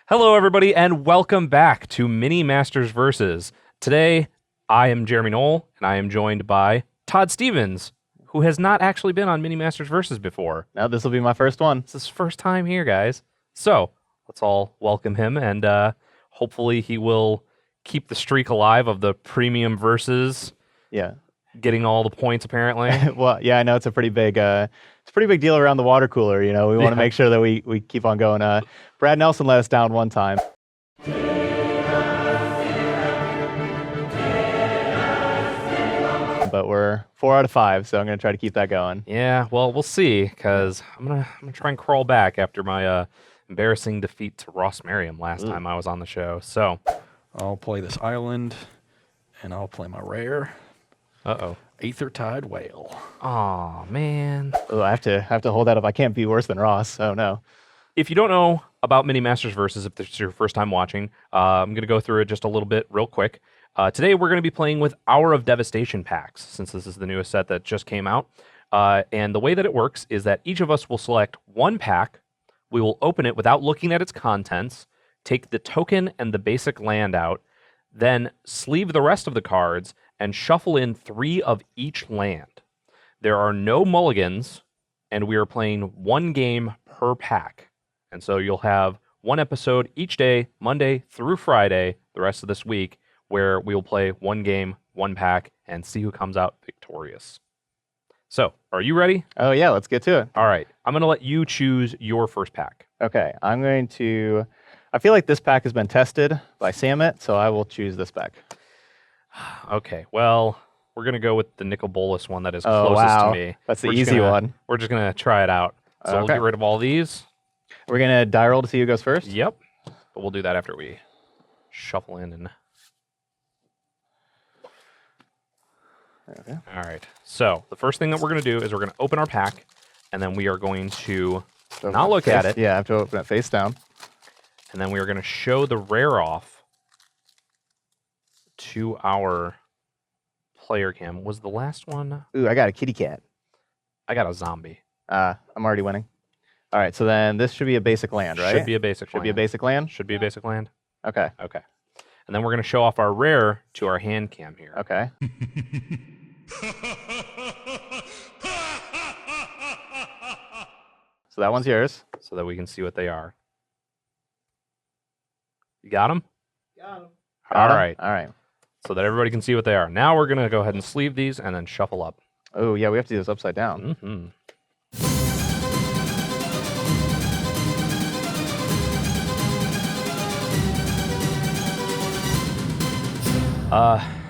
Hello, everybody, and welcome back to Mini Masters Versus. Today, I am Jeremy Noell, and I am joined by Todd Stevens, who has not actually been on Mini Masters Versus before. No, this will be my first one. It's his first time here, guys. So, let's all welcome him, and hopefully he will keep the streak alive of the premium versus. Yeah. Getting all the points, apparently. Well, yeah, I know it's a pretty big deal around the water cooler. You know, we want to make sure that we keep on going. Brad Nelson let us down one time. But we're 4 out of 5, so I'm going to try to keep that going. Yeah, well, we'll see, because I'm gonna try and crawl back after my embarrassing defeat to Ross Merriam last time I was on the show. So I'll play this island, and I'll play my rare. Uh-oh. Aether Tide Whale. Aw, man. Oh, I have to hold that up. I can't be worse than Ross. Oh, no. If you don't know about Mini Masters Versus, if this is your first time watching, I'm going to go through it just a little bit real quick. Today, we're going to be playing with Hour of Devastation packs, since this is the newest set that just came out. And the way that it works is that each of us will select one pack. We will open it without looking at its contents, take the token and the basic land out, then sleeve the rest of the cards, and shuffle in 3 of each land. There are no mulligans, and we are playing 1 game per pack. And so you'll have 1 episode each day, Monday through Friday, the rest of this week, where we will play 1 game, 1 pack, and see who comes out victorious. So, are you ready? Oh, yeah, let's get to it. All right. I'm going to let you choose your first pack. Okay, I feel like this pack has been tested by Samet, so I will choose this pack. Okay, well, we're going to go with the Nicol Bolas one that is closest to me. That's the easy one. We're just going to try it out. So we'll get rid of all these. We're going to die roll to see who goes first? Yep. But we'll do that after we shuffle in and... Okay. All right. So the first thing that we're going to do is we're going to open our pack, and then we are going to not look at it. Yeah, I have to open it face down. And then we are going to show the rare off to our player cam. Was the last one? Ooh, I got a kitty cat. I got a zombie. I'm already winning. All right, so then this should be a basic land, right? Should be a basic land. Should be a basic land? Should be a basic land. Okay. Okay. And then we're going to show off our rare to our hand cam here. Okay. So that one's yours. So that we can see what they are. You got them? Got them. All right. All right. So that everybody can see what they are. Now we're going to go ahead and sleeve these and then shuffle up. Oh, yeah, we have to do this upside down. Mm-hmm.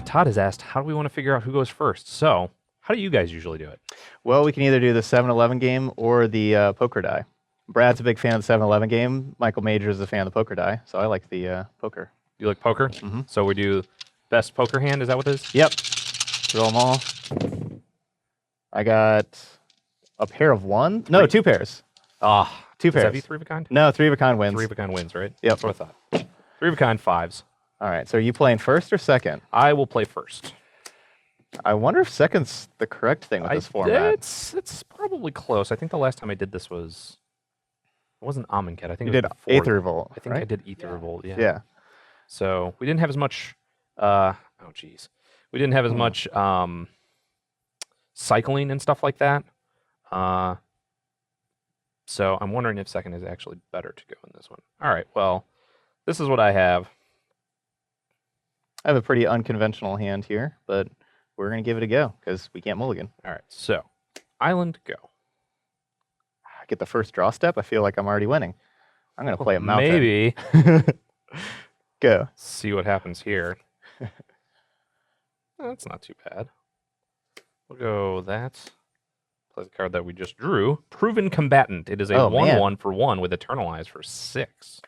Todd has asked, how do we want to figure out who goes first? So, how do you guys usually do it? Well, we can either do the 7-Eleven game or the poker die. Brad's a big fan of the 7-Eleven game. Michael Majors is a fan of the poker die, so I like the poker. You like poker? Mm-hmm. So we do best poker hand, is that what it is? Yep. Throw them all. I got a pair of 1. No, 2 pairs. 2 pairs. Does that be 3 of a kind? No, 3 of a kind wins. 3 of a kind wins, right? Yep. That's what I thought. 3 of a kind, 5s. All right, so are you playing first or second? I will play first. I wonder if second's the correct thing with this format. It's probably close. I think the last time I did this was... It wasn't Amonkhet. I think You it did was before. Aether Revolt, I think right? I did Aether Revolt, yeah. Yeah. So we didn't have as much... oh, geez. We didn't have as much cycling and stuff like that. So I'm wondering if second is actually better to go in this one. All right, well, this is what I have. I have a pretty unconventional hand here, but we're going to give it a go because we can't mulligan. All right, so island, go. I get the first draw step. I feel like I'm already winning. I'm going to play a mountain. Maybe. Go. See what happens here. That's not too bad. We'll go that. Play the card that we just drew. Proven Combatant. It is a 1/1 for 1 with Eternalize for 6.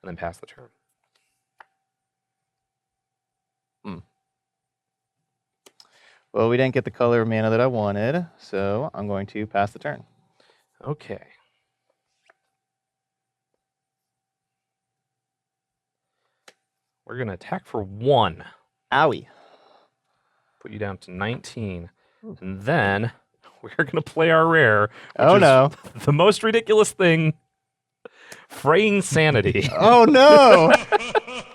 And then pass the turn. Well, we didn't get the color of mana that I wanted, so I'm going to pass the turn. Okay. We're going to attack for 1. Owie. Put you down to 19. And then we're going to play our rare. Oh, no. The most ridiculous thing Fraying Sanity. Oh no!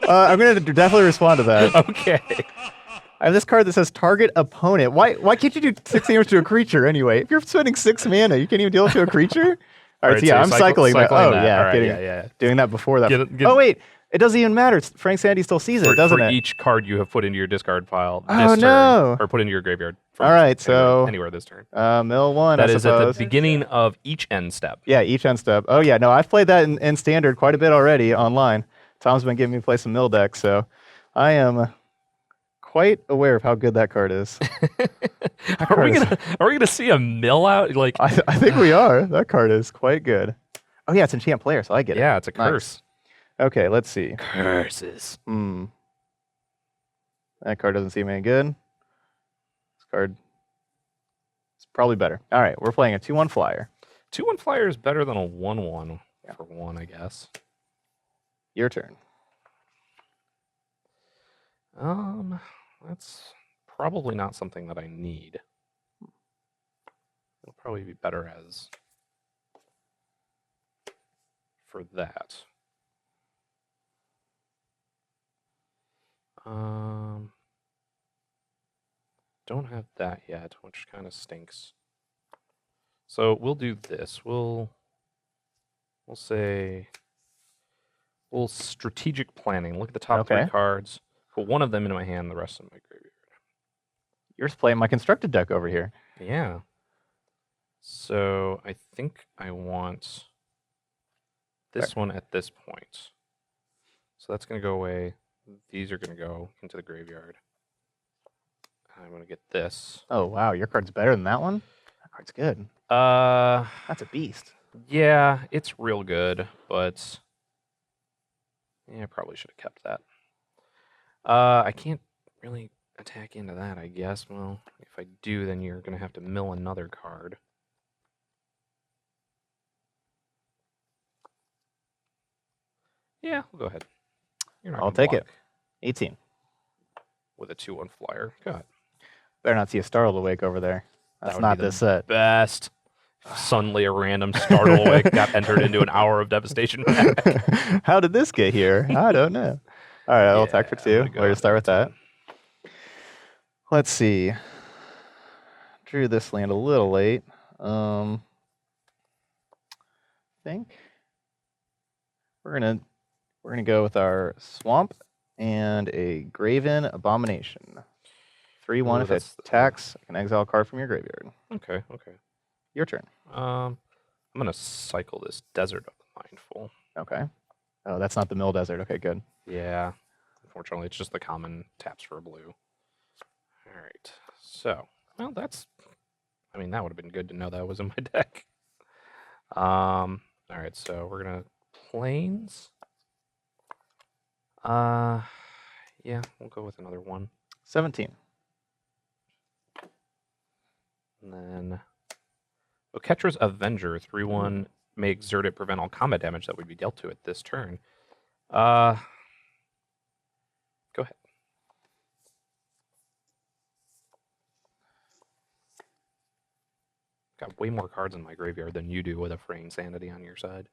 I'm gonna definitely respond to that. Okay. I have this card that says target opponent. Why can't you do 6 damage to a creature anyway? If you're spending 6 mana, you can't even deal it to a creature? All right, so yeah, you're I'm cycling that. Oh, that. yeah, All right, getting, yeah. doing that before that. Get- Oh, wait, it doesn't even matter. Frank Sandy still sees it, doesn't for it? each card you have put into your discard pile this Oh, turn, no. or put into your graveyard. From All right, so anywhere this turn. mill 1, That I is suppose. at the beginning of each end step. Yeah, each end step. Oh, yeah, no, I've played that in Standard quite a bit already online. Tom's been getting me to play some mill decks, so I am quite aware of how good that card is. Are we gonna see a mill out? Like, I think we are. That card is quite good. Oh yeah, it's enchant player, so I get it. yeah, it's a Nice. curse. Okay, let's see. Curses. That card doesn't seem any good. This card is probably better. All right, we're playing a 2/1 flyer. 2/1 flyer is better than a 1/1 for 1, I guess. Your turn. That's probably not something that I need. It'll probably be better as for that. Don't have that yet, which kind of stinks. So we'll do this. We'll say we'll strategic planning. Look at the top 3 Okay. cards. Put one of them into my hand, the rest in my graveyard. You're just playing my constructed deck over here. Yeah. So I think I want this one at this point. So that's going to go away. These are going to go into the graveyard. I'm going to get this. Oh wow, your card's better than that one? That card's good. That's a beast. Yeah, it's real good, but yeah, I probably should have kept that. I can't really attack into that, I guess. Well, if I do, then you're going to have to mill another card. Yeah, we'll go ahead. You're not I'll gonna take it. block 18. with a 2/1 flyer. God, Better not see a Startled Awake over there. That's would not be the this set. best. Suddenly, a random startle awake got entered into an Hour of Devastation pack. How did this get here? I don't know. All right, I'll attack for Yeah, 2. I'm We're gonna go going to with start with that. 18. Let's see. Drew this land a little late. Think we're gonna go with our Swamp and a Graven Abomination. 3/1. Ooh, If it that's- attacks, I can exile a card from your graveyard. Okay. Your turn. I'm gonna cycle this Desert of the Mindful. Okay. Oh, that's not the Mill Desert. Okay, good. Yeah. Unfortunately, it's just the common taps for a blue. All right. So, well, that's. I mean, that would have been good to know that was in my deck. All right. So we're gonna plains. Yeah, we'll go with another one, 17. and then Oketra's Avenger 3/1 may exert it, prevent all combat damage that would be dealt to it this turn. Go ahead. Got way more cards in my graveyard than you do with a Fraying Sanity on your side.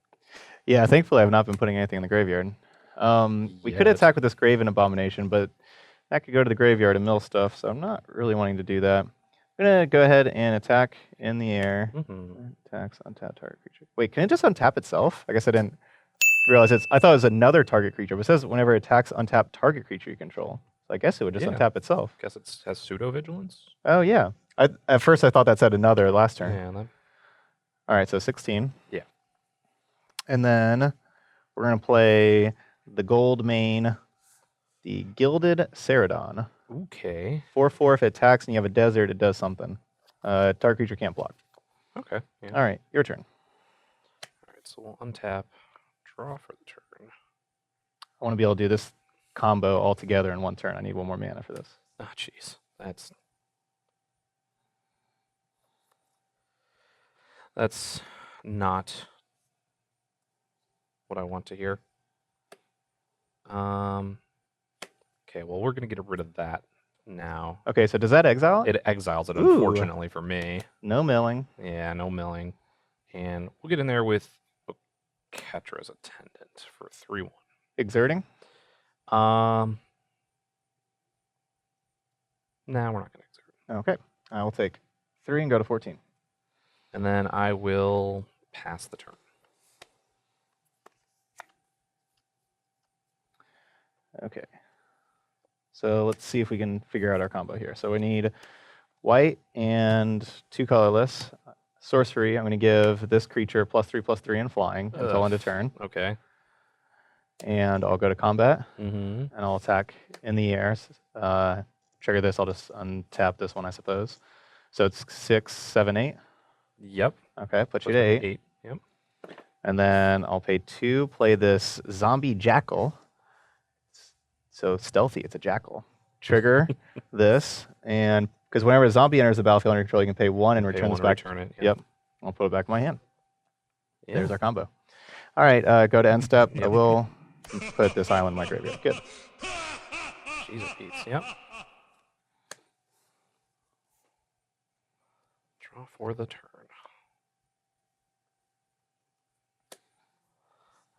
Yeah, thankfully I've not been putting anything in the graveyard. We could Yes. attack with this Graven Abomination, but that could go to the graveyard and mill stuff, so I'm not really wanting to do that. I'm going to go ahead and attack in the air. Mm-hmm. Attacks untap target creature. Wait, can it just untap itself? I guess I didn't realize I thought it was another target creature, but it says whenever it attacks untap target creature you control. So I guess it would just Yeah. untap itself. Guess it has pseudo vigilance. Oh, yeah. At first I thought that said another last turn. Yeah. All right, so 16. Yeah. And then we're going to play the gold main, the Gilded Ceradon. Okay. 4/4, if it attacks and you have a desert, it does something. Target creature can't block. Okay. Yeah. All right, your turn. All right. So we'll untap, draw for the turn. I want to be able to do this combo all together in one turn. I need one more mana for this. Oh, jeez. That's not what I want to hear. Okay, well, we're going to get rid of that now. Okay, so does that exile it? It exiles it, Ooh. unfortunately, for me. No milling. Yeah, no milling. And we'll get in there with Ketra's Attendant for 3-1. Exerting. Nah, we're not going to exert. Okay. I will take 3 and go to 14. And then I will pass the turn. Okay. So let's see if we can figure out our combo here. So we need white and 2 colorless. Sorcery, I'm going to give this creature +3/+3 and flying until end of turn. Okay. And I'll go to combat, Mm-hmm. and I'll attack in the air. Trigger this, I'll just untap this one, I suppose. So it's 6, 7, 8. Yep. Okay, put you to 8. 8. Yep. And then I'll pay 2, play this zombie jackal. So stealthy, it's a jackal. Trigger this, and because whenever a zombie enters the battlefield under control, you can pay 1 and return this back. Return it. Yep. I'll put it back in my hand. Yeah. There's our combo. All right, go to end step. I will put this island in my graveyard. Good. Jesus Pete's. Yep. Draw for the turn.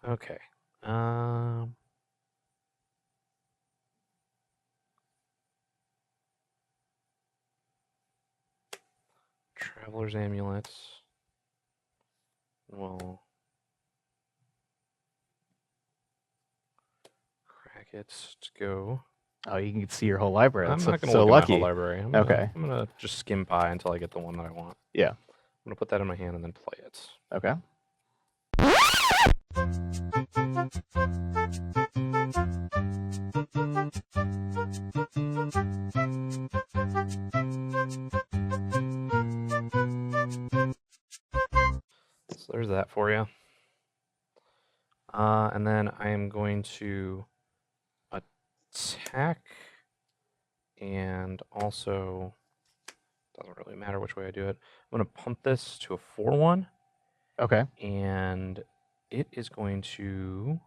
Okay. Traveler's Amulet. Well, crack it to go. Oh, you can see your whole library. I'm That's not going to so look lucky. at my whole library. I'm gonna just skim by until I get the one that I want. Yeah. I'm going to put that in my hand and then play it. Okay. So there's that for you. And then I am going to attack, and also doesn't really matter which way I do it. I'm going to pump this to a 4/1. Okay. And it is going to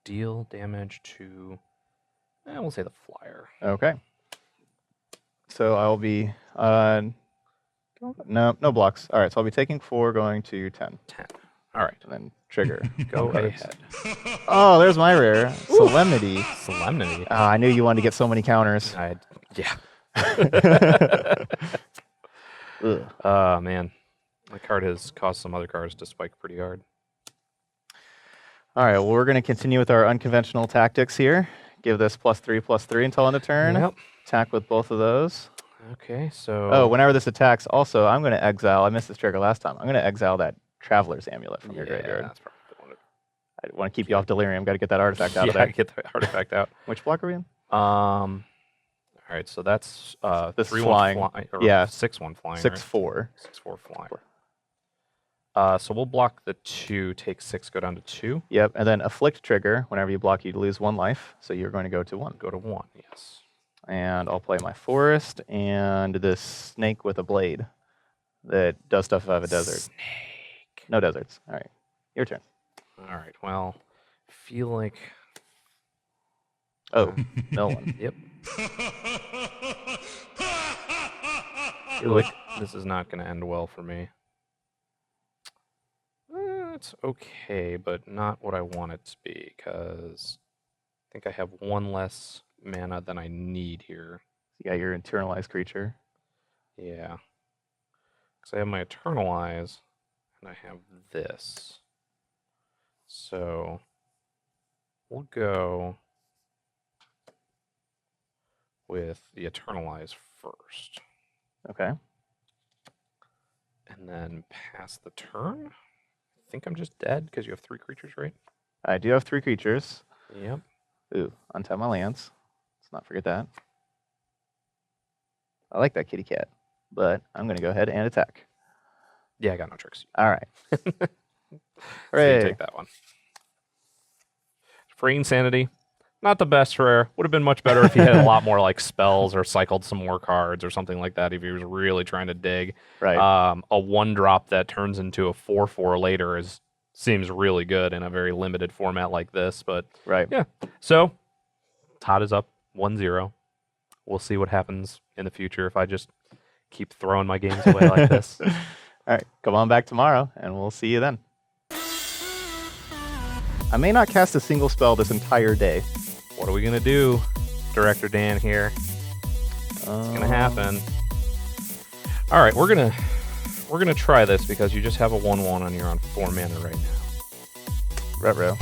deal damage to, we'll say the flyer. Okay. So I'll be no blocks. All right, so I'll be taking 4, going to 10. 10. All right. And then trigger. Go Okay. ahead. Oh, there's my rare. Solemnity. Solemnity. Oh, I knew you wanted to get so many counters. Yeah. Ugh. Man. My card has caused some other cards to spike pretty hard. All right, well, we're going to continue with our unconventional tactics here. Give this +3/+3 until end of turn. Yep. Attack with both of those. Okay, so... Oh, whenever this attacks, also, I'm going to exile. I missed this trigger last time. I'm going to exile that Traveler's Amulet from your graveyard. That's probably the one. I want to keep you off delirium. Got to get that artifact out of Yeah, there. get the artifact out. Which block are we in? All right, so that's This 3/1 flying. or Yeah. 6/1 flying. 6/4. 6/4 flying. So we'll block the 2, take 6, go down to 2. Yep, and then afflict trigger. Whenever you block, you lose 1 life. So you're going to go to 1. Go to 1, yes. And I'll play my forest and this snake with a blade that does stuff if I have a desert. Snake. No deserts. All right, your turn. All right, well, feel like... Oh, no one. Yep. Feel like this is not going to end well for me. It's okay, but not what I want it to be, because I think I have 1 less mana than I need here. You got your internalized creature. Yeah. Because I have my Eternalize, and I have this. So, we'll go with the Eternalize first. Okay. And then pass the turn. I think I'm just dead because you have 3 creatures, right? I do have 3 creatures. Yep. Ooh, untap my lands. Let's not forget that. I like that kitty cat, but I'm going to go ahead and attack. Yeah, I got no tricks. All right. So you Hooray. take that one. Free Insanity. Not the best rare. Would have been much better if he had a lot more like spells or cycled some more cards or something like that if he was really trying to dig. Right. A 1-drop that turns into a 4/4 later seems really good in a very limited format like this. But Right. yeah. So Todd is up 1-0. We'll see what happens in the future if I just keep throwing my games away like this. All right. Come on back tomorrow, and we'll see you then. I may not cast a single spell this entire day. What are we gonna do, Director Dan? Here, it's gonna happen. All right, we're gonna try this because you just have a 1/1 and you're on 4 mana right now. Retro.